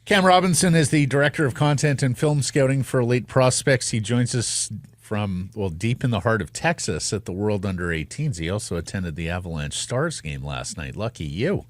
Cam Robinson is the Director of Content and Film Scouting for Elite Prospects. He joins us from, deep in the heart of Texas at the World Under-18s. He also attended the Avalanche Stars game last night. Lucky you.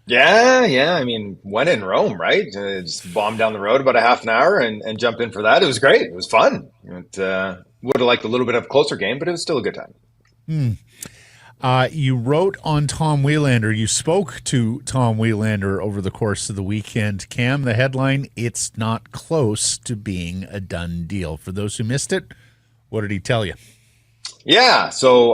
Yeah. I mean, when in Rome, right? Just bombed down the road about a half an hour and jumped in for that. It was great. It was fun. Would have liked a little bit of a closer game, but it was still a good time. You wrote on Tom Wheelander. You spoke to Tom Wheelander over the course of the weekend. Cam, the headline, "It's not close to being a done deal." For those who missed it, what did he tell you? Yeah. So,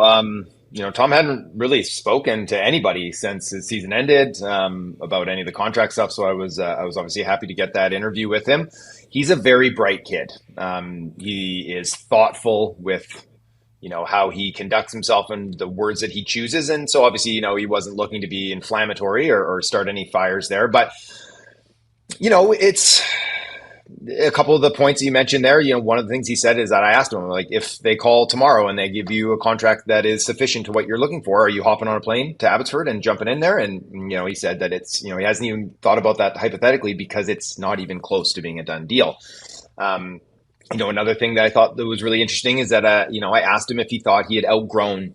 Tom hadn't really spoken to anybody since his season ended about any of the contract stuff. So I was obviously happy to get that interview with him. He's a very bright kid. He is thoughtful with how he conducts himself and the words that he chooses. And so obviously, he wasn't looking to be inflammatory or start any fires there. But, it's a couple of the points you mentioned there. One of the things he said is that I asked him, like, if they call tomorrow and they give you a contract that is sufficient to what you're looking for, are you hopping on a plane to Abbotsford and jumping in there? And, he said that it's, he hasn't even thought about that hypothetically because it's not even close to being a done deal. Another thing that I thought that was really interesting is that, I asked him if he thought he had outgrown,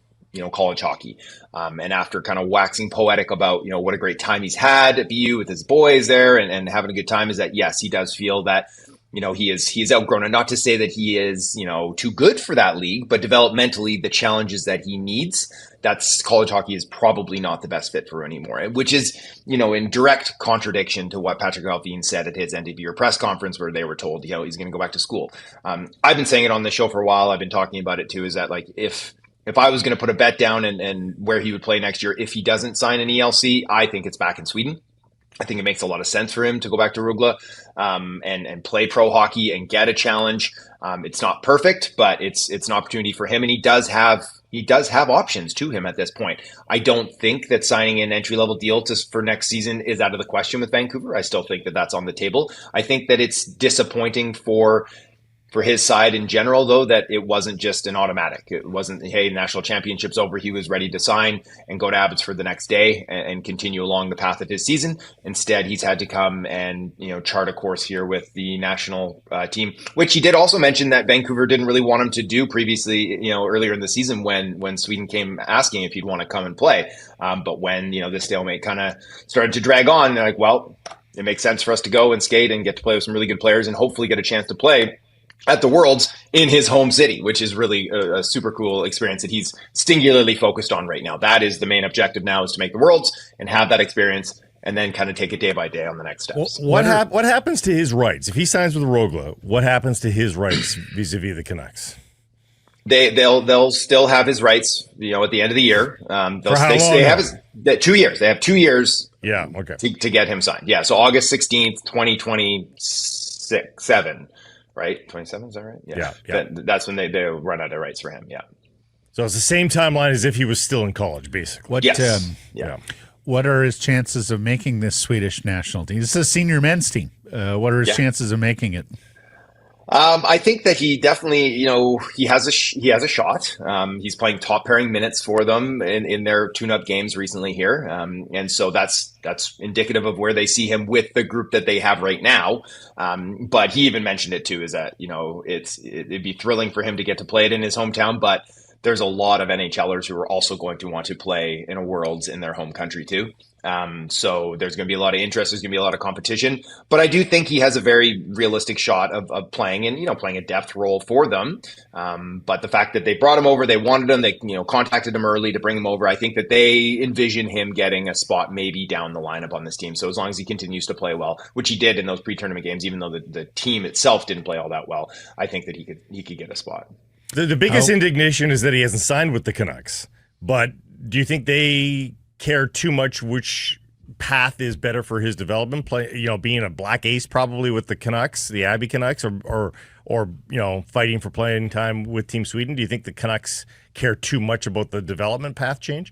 college hockey. And after kind of waxing poetic about, what a great time he's had at BU with his boys there and having a good time, is that, yes, he does feel that, he's outgrown it. Not to say that he is, too good for that league, but developmentally, the challenges that he needs, that's college hockey is probably not the best fit for anymore, which is, in direct contradiction to what Patrick Alvin said at his end of year press conference, where they were told, he's going to go back to school. I've been saying it on the show for a while. I've been talking about it too, is that, like, if I was going to put a bet down and where he would play next year, if he doesn't sign an ELC, I think it's back in Sweden. I think it makes a lot of sense for him to go back to Rögle and play pro hockey and get a challenge. It's not perfect, but it's an opportunity for him, and he does have options to him at this point. I don't think that signing an entry-level deal for next season is out of the question with Vancouver. I still think that that's on the table. I think that it's disappointing for his side in general, though, that it wasn't just an automatic. It wasn't, hey, national championship's over, he was ready to sign and go to Abbotsford the next day and continue along the path of his season. Instead, he's had to come and, chart a course here with the national team, which he did also mention that Vancouver didn't really want him to do previously, earlier in the season when Sweden came asking if he'd want to come and play. But when, the stalemate kind of started to drag on, they're like, well, it makes sense for us to go and skate and get to play with some really good players and hopefully get a chance to play at the Worlds in his home city, which is really a super cool experience that he's singularly focused on right now. That is the main objective now, is to make the Worlds and have that experience and then kind of take it day by day on the next steps. What happens to his rights? If he signs with Rögle, what happens to his rights vis-a-vis the Canucks? They'll still have his rights, at the end of the year. For how long? They have 2 years. They have 2 years. Yeah. Okay. To get him signed. Yeah. So August 16th, 2027. Right? 27, is that right? Yeah. That's when they run out of rights for him, yeah. So it's the same timeline as if he was still in college, basically. Yes. What are his chances of making this Swedish national team? This is a senior men's team. What are his chances of making it? I think that he definitely, he has a shot. He's playing top pairing minutes for them in their tune-up games recently here, and so that's indicative of where they see him with the group that they have right now. But he even mentioned it too, is that it'd be thrilling for him to get to play it in his hometown, but there's a lot of NHLers who are also going to want to play in a Worlds in their home country too. So there's going to be a lot of interest. There's going to be a lot of competition, but I do think he has a very realistic shot of playing and, playing a depth role for them. But the fact that they brought him over, they wanted him, they, contacted him early to bring him over. I think that they envision him getting a spot maybe down the lineup on this team. So as long as he continues to play well, which he did in those pre-tournament games, even though the team itself didn't play all that well, I think that he could get a spot. The biggest indignation is that he hasn't signed with the Canucks. But do you think they care too much which path is better for his development? Being a black ace probably with the Canucks, the Abbey Canucks, or fighting for playing time with Team Sweden. Do you think the Canucks care too much about the development path change?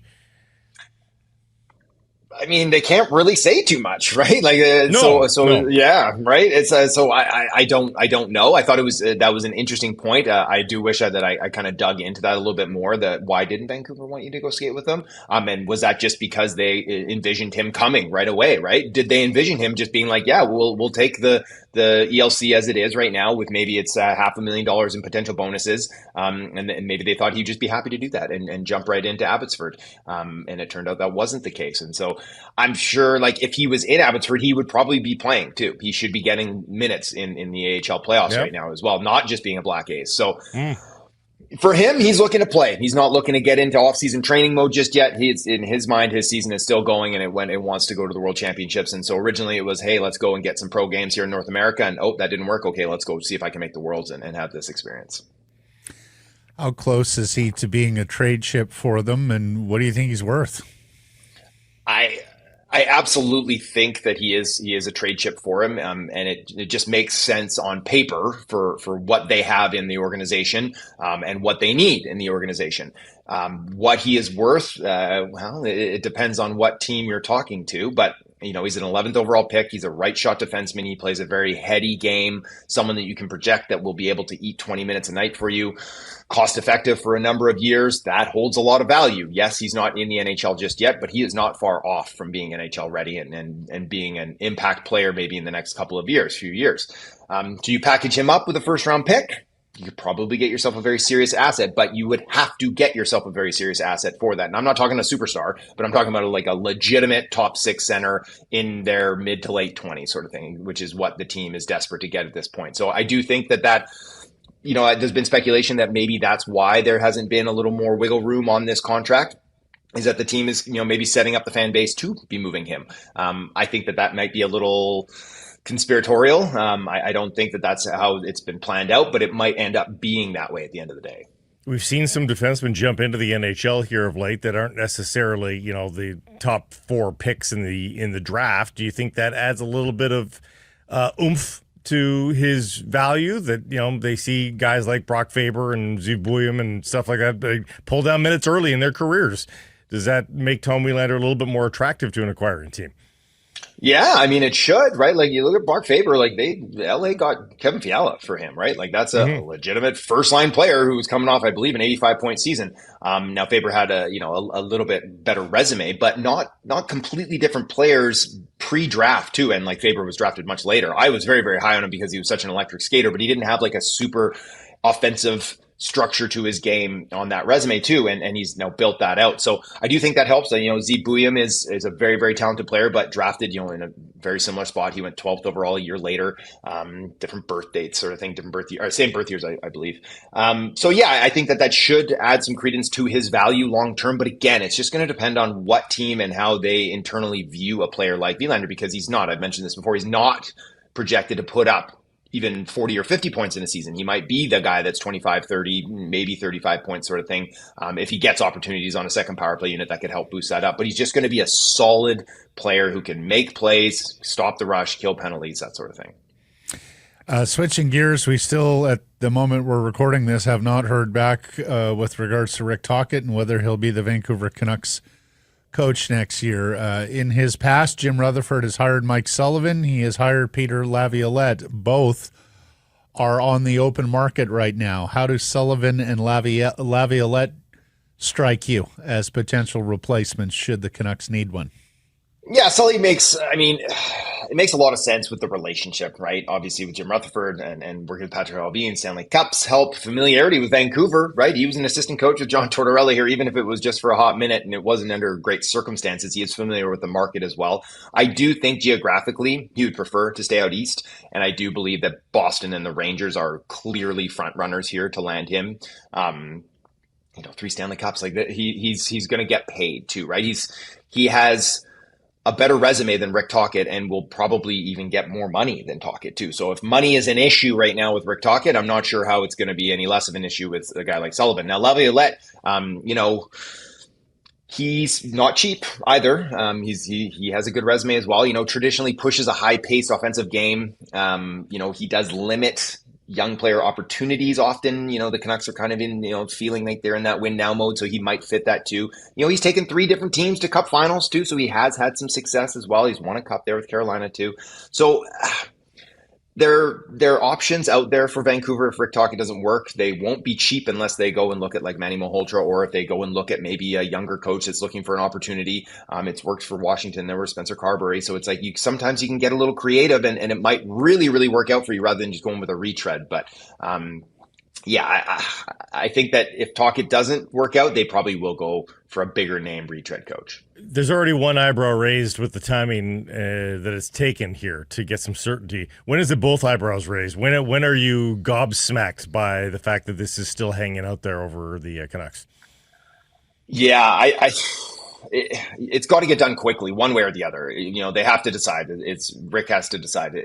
I mean, they can't really say too much, right? Like, No. yeah, right. It's so I don't know. I thought it was that was an interesting point. I do wish that I kind of dug into that a little bit more. That why didn't Vancouver want you to go skate with them? And was that just because they envisioned him coming right away? Right? Did they envision him just being like, yeah, we'll take the ELC as it is right now with maybe it's $500,000 in potential bonuses, and maybe they thought he'd just be happy to do that and jump right into Abbottzford, and it turned out that wasn't the case. And so I'm sure, like, if he was in Abbotsford, he would probably be playing too. He should be getting minutes in the AHL playoffs right now as well, not just being a Black Ace. So for him, he's looking to play. He's not looking to get into off-season training mode just yet. He's in his mind, his season is still going, and it wants to go to the World Championships. And so originally it was, hey, let's go and get some pro games here in North America. And that didn't work. Okay, let's go see if I can make the Worlds and have this experience. How close is he to being a trade chip for them, and what do you think he's worth? I absolutely think that he is a trade chip for him, and it just makes sense on paper for what they have in the organization, and what they need in the organization. What he is worth, well, it depends on what team you're talking to, but he's an 11th overall pick. He's a right shot defenseman. He plays a very heady game, someone that you can project that will be able to eat 20 minutes a night for you. Cost effective for a number of years. That holds a lot of value. Yes, he's not in the NHL just yet, but he is not far off from being NHL ready and being an impact player maybe in the next few years. Do you package him up with a first round pick? You could probably get yourself a very serious asset, but you would have to get yourself a very serious asset for that. And I'm not talking a superstar, but I'm talking about a legitimate top 6 center in their mid to late 20s sort of thing, which is what the team is desperate to get at this point. So I do think that there's been speculation that maybe that's why there hasn't been a little more wiggle room on this contract, is that the team is, maybe setting up the fan base to be moving him. I think that might be a little conspiratorial. I don't think that that's how it's been planned out, but it might end up being that way at the end of the day. We've seen some defensemen jump into the NHL here of late that aren't necessarily, the top 4 picks in the draft. Do you think that adds a little bit of oomph to his value, that they see guys like Brock Faber and Zibuim and stuff like that, they pull down minutes early in their careers? Does that make Tom Wheelander a little bit more attractive to an acquiring team? Yeah, I mean, it should, right? Like, you look at Brock Faber, like LA got Kevin Fiala for him, right? Like, that's a legitimate first-line player who was coming off, I believe, an 85-point season. Now Faber had a little bit better resume, but not completely different players pre-draft too. And like, Faber was drafted much later. I was very, very high on him because he was such an electric skater, but he didn't have like a super offensive structure to his game on that resume too, and he's now built that out. So I do think that helps. Zibuim is a very, very talented player, but drafted in a very similar spot. He went 12th overall a year later. Different birth dates sort of thing, same birth years, I believe. So yeah, I think that should add some credence to his value long term. But again, it's just going to depend on what team and how they internally view a player like Willander, because he's not, I've mentioned this before, he's not projected to put up even 40 or 50 points in a season. He might be the guy that's 25, 30, maybe 35 points sort of thing. If he gets opportunities on a second power play unit, that could help boost that up. But he's just going to be a solid player who can make plays, stop the rush, kill penalties, that sort of thing. Switching gears, we still, at the moment we're recording this, have not heard back with regards to Rick Tocchet and whether he'll be the Vancouver Canucks coach next year. In his past, Jim Rutherford has hired Mike Sullivan. He has hired Peter Laviolette. Both are on the open market right now. How do Sullivan and Laviolette strike you as potential replacements should the Canucks need one? Yeah, Sully it makes a lot of sense with the relationship, right? Obviously with Jim Rutherford and working with Patrick Allvin, Stanley Cups help, familiarity with Vancouver, right? He was an assistant coach with John Tortorella here, even if it was just for a hot minute and it wasn't under great circumstances. He is familiar with the market as well. I do think geographically he would prefer to stay out east, and I do believe that Boston and the Rangers are clearly front runners here to land him. 3 Stanley Cups, like that, he's going to get paid too, right? He has a better resume than Rick Tocchet and will probably even get more money than Tocchet too. So if money is an issue right now with Rick Tocchet, I'm not sure how it's going to be any less of an issue with a guy like Sullivan. Now, Laviolette, he's not cheap either. He has a good resume as well. Traditionally pushes a high-paced offensive game. He does limit young player opportunities often. The Canucks are kind of in, feeling like they're in that win now mode, so he might fit that too. He's taken 3 different teams to cup finals too, so he has had some success as well. He's won a cup there with Carolina too. So there are options out there for Vancouver if Rick Tocchet doesn't work. They won't be cheap unless they go and look at like Manny Malhotra, or if they go and look at maybe a younger coach that's looking for an opportunity. It's worked for Washington. There was Spencer Carberry. So it's like sometimes you can get a little creative and it might really, really work out for you rather than just going with a retread. But I think that if Tocchet doesn't work out, they probably will go for a bigger name retread coach. There's already one eyebrow raised with the timing that it's taken here to get some certainty. When is it both eyebrows raised? When are you gobsmacked by the fact that this is still hanging out there over the Canucks? Yeah, it's got to get done quickly, one way or the other. They have to decide. Rick has to decide.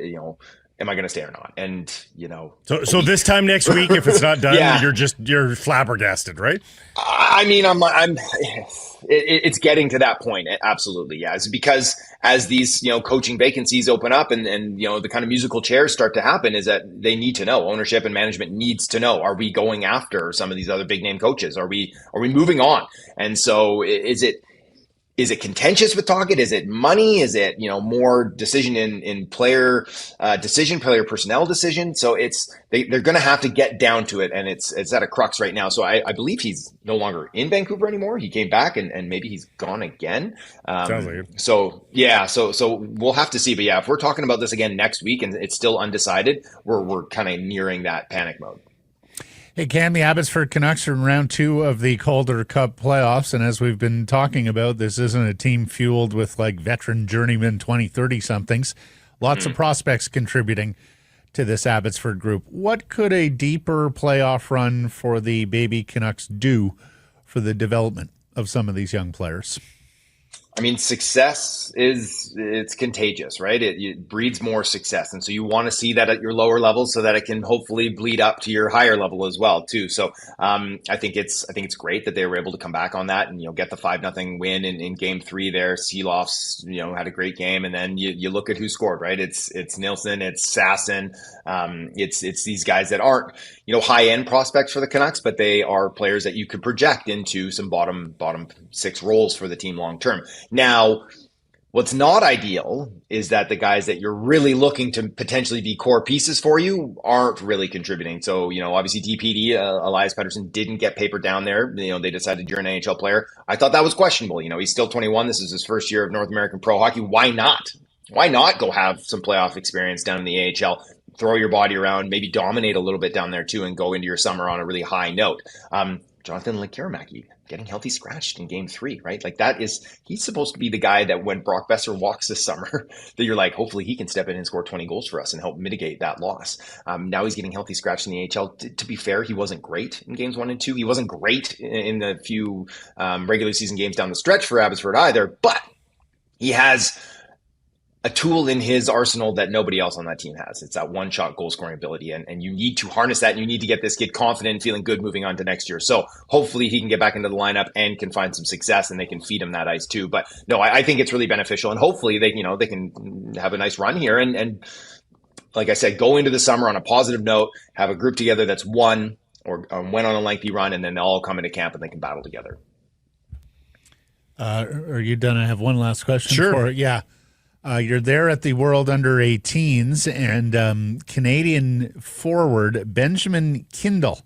Am I going to stay or not? And so this time next week, if it's not done, yeah. you're flabbergasted, right? I mean, it's getting to that point. Absolutely. Yeah. It's because as these, coaching vacancies open up and the kind of musical chairs start to happen, is that they need to know, ownership and management needs to know, are we going after some of these other big name coaches? Are we moving on? And so is it contentious with Tocchet? Is it money? Is it, more decision in player decision, player personnel decision? So they're going to have to get down to it, and it's at a crux right now. So I believe he's no longer in Vancouver anymore. He came back and maybe he's gone again. Sounds like it. So yeah, so we'll have to see. But yeah, if we're talking about this again next week and it's still undecided, we're kind of nearing that panic mode. Hey, Cam, the Abbotsford Canucks are in round 2 of the Calder Cup playoffs, and as we've been talking about, this isn't a team fueled with like veteran journeyman 20, 30-somethings. Lots of prospects contributing to this Abbotsford group. What could a deeper playoff run for the baby Canucks do for the development of some of these young players? I mean, success it's contagious, right? It breeds more success. And so you want to see that at your lower level so that it can hopefully bleed up to your higher level as well, too. So I think it's great that they were able to come back on that and, get the 5-0 win in game 3 there. Seeloff's, had a great game. And then you look at who scored, right? It's Nilsson, it's Sasson. It's these guys that aren't, high end prospects for the Canucks, but they are players that you could project into some bottom 6 roles for the team long term. Now, what's not ideal is that the guys that you're really looking to potentially be core pieces for you aren't really contributing. So, obviously DPD, Elias Pettersson didn't get papered down there. They decided you're an NHL player. I thought that was questionable. He's still 21. This is his first year of North American pro hockey. Why not? Why not go have some playoff experience down in the AHL? Throw your body around, maybe dominate a little bit down there too, and go into your summer on a really high note. Jonathan Lekiramacky getting healthy scratched in game 3, right? Like he's supposed to be the guy that when Brock Besser walks this summer, that you're like, hopefully he can step in and score 20 goals for us and help mitigate that loss. Now he's getting healthy scratched in the AHL. To be fair, he wasn't great in games 1 and 2. He wasn't great in the few regular season games down the stretch for Abbotsford either, but he has a tool in his arsenal that nobody else on that team has. It's that one-shot goal-scoring ability, and you need to harness that, and you need to get this kid confident and feeling good moving on to next year. So hopefully he can get back into the lineup and can find some success, and they can feed him that ice too. But no, I think it's really beneficial, and hopefully they can have a nice run here, and like I said, go into the summer on a positive note, have a group together that's won or went on a lengthy run, and then they'll all come into camp and they can battle together. Are you done? I have one last question. Sure. Yeah. You're there at the World Under-18s, and Canadian forward Benjamin Kindle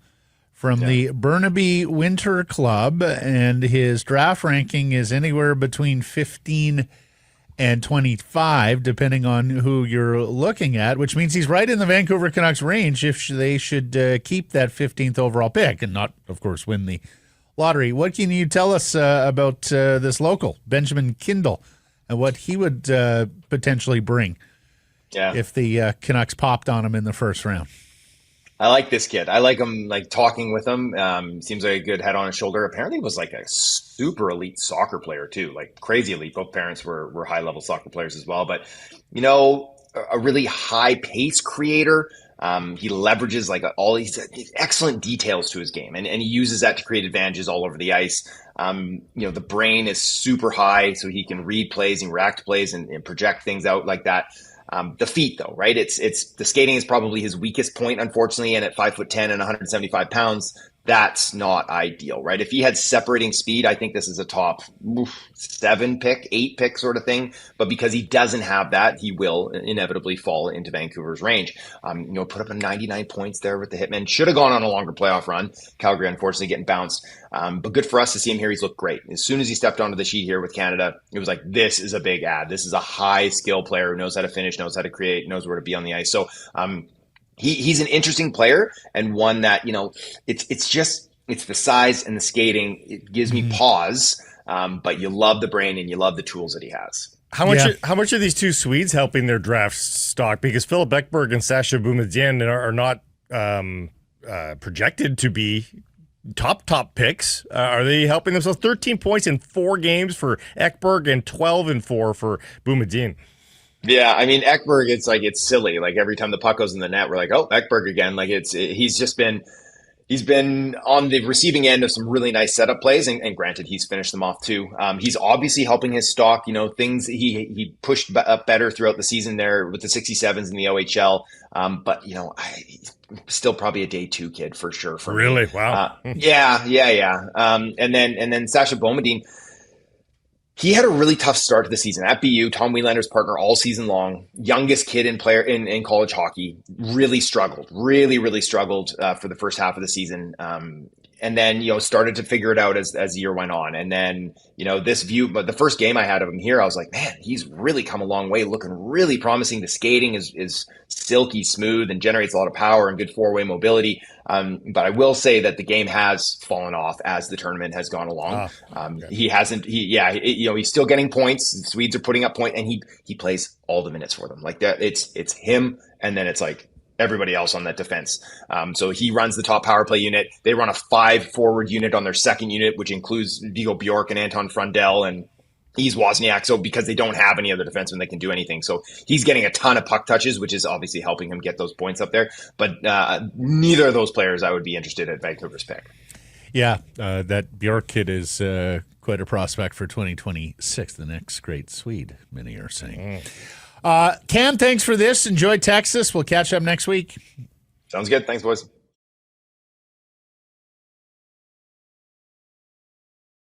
from the Burnaby Winter Club, and his draft ranking is anywhere between 15 and 25, depending on who you're looking at, which means he's right in the Vancouver Canucks range if they should keep that 15th overall pick and not, of course, win the lottery. What can you tell us about this local, Benjamin Kindle, and what he would potentially bring if the Canucks popped on him in the first round? I like this kid. I like him, talking with him. Seems like a good head on his shoulder. Apparently he was a super elite soccer player too, crazy elite. Both parents were high-level soccer players as well. But, a really high-pace creator. He leverages all these excellent details to his game, and he uses that to create advantages all over the ice. The brain is super high, so he can read plays and react to plays and project things out like that. The feet, though, right? It's the skating is probably his weakest point, unfortunately, and at 5'10" and 175 pounds, that's not ideal, right? If he had separating speed, I think this is a top 7 pick, 8 pick sort of thing. But because he doesn't have that, he will inevitably fall into Vancouver's range. Put up a 99 points there with the Hitmen. Should have gone on a longer playoff run. Calgary, unfortunately, getting bounced. But good for us to see him here. He's looked great. As soon as he stepped onto the sheet here with Canada, it was like, this is a big ad. This is a high skill player who knows how to finish, knows how to create, knows where to be on the ice. So, he's an interesting player, and one that, it's the size and the skating. It gives me pause, but you love the brain and you love the tools that he has. How much are these two Swedes helping their draft stock? Because Philip Ekberg and Sasha Boumedienne are not projected to be top picks. Are they helping themselves? 13 points in 4 games for Ekberg and 12 and 4 for Boumedienne. Yeah, I mean, Ekberg, it's silly. Like, every time the puck goes in the net, we're like, oh, Ekberg again. Like, he's been on the receiving end of some really nice setup plays, and granted, he's finished them off too. He's obviously helping his stock. Things he pushed up better throughout the season there with the 67s in the OHL. But still probably a day 2 kid for sure. Really? Me. Wow. Yeah. And then Sasha Boumedienne. He had a really tough start to the season at BU, Tom Wheelander's partner all season long. Youngest kid in college hockey, really struggled for the first half of the season. And then, started to figure it out as the year went on. And then, but the first game I had of him here, I was like, man, he's really come a long way, looking really promising. The skating is silky smooth and generates a lot of power and good 4-way mobility. But I will say that the game has fallen off as the tournament has gone along. He's still getting points. The Swedes are putting up points, and he plays all the minutes for them. Like that, it's him, and then it's like everybody else on that defense. So he runs the top power play unit. They run a 5-forward unit on their second unit, which includes Vigo Bjork and Anton Frundell and Yves Wozniak. So because they don't have any other defensemen that can do anything. So he's getting a ton of puck touches, which is obviously helping him get those points up there. But neither of those players I would be interested at Vancouver's pick. Yeah, that Bjork kid is quite a prospect for 2026, the next great Swede, many are saying. Cam, thanks for this. Enjoy Texas. We'll catch up next week. Sounds good. Thanks, boys.